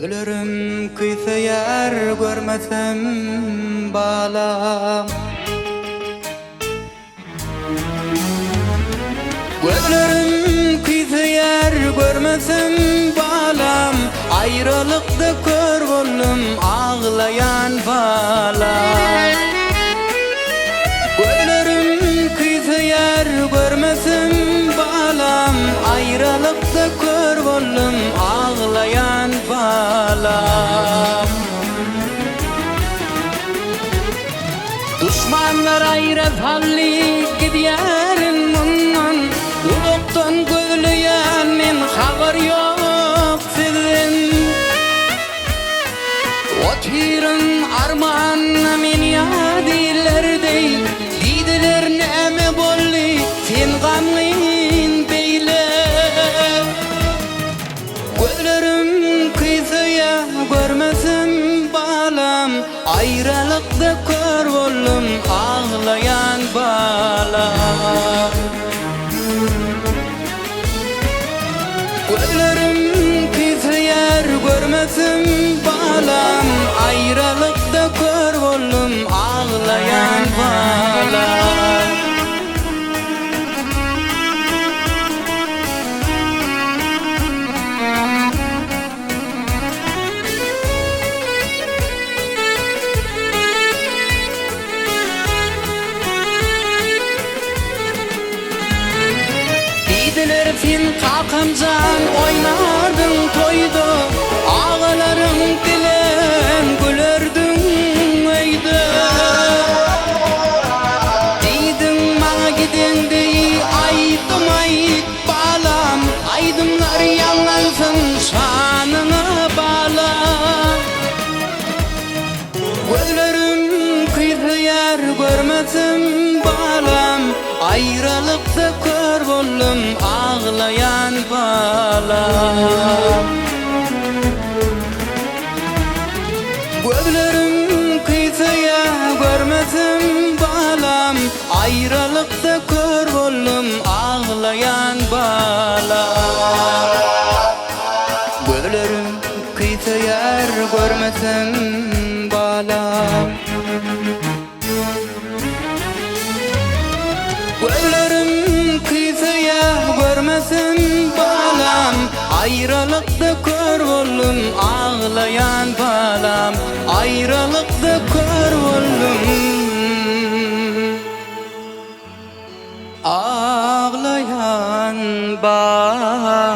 Gözlerim kıysayer görmesem balam. Gözlerim kıysayer görmesem balam. Ayrılıkta kör boldum ağlayan balam. Gözlerim kıysayer görmesem balam. Ayrılıkta kör boldum ağlayan balam. Düşmanlar ayrı salli gidiyerin mundan. Uluktan gözleyen men haber yok sizin. O tirin armanna men yadilerdey. Didiler neme bolli sen gamlin beyle. Gözlerim kıyısıya görmesem balam. Ayrılıkta kör boldum ağlayan balam. Gözlerim kıyısıya görmesem balam. Ayrılıkta kör boldum ağlayan balam. Didiler sen kalkamcan oynardın toyda. Ağaların dilen gülerdin eyde. Didin bana giden dey aydım ayt balam. Aydımlar yanlansın şanına balam. Gözlerim kıyıyer görmesem balam. Ayrılıkta kör boldum ağlayan balam. Gözlerim kıyısıya görmesem balam. Ayrılıkta kör boldum ağlayan balam. Gözlerim kıyısıya görmesem balam. Gözlerim kıyısıya görmesem balam. Ayrılıkta kör boldum ağlayan balam. Ayrılıkta kör boldum ağlayan balam.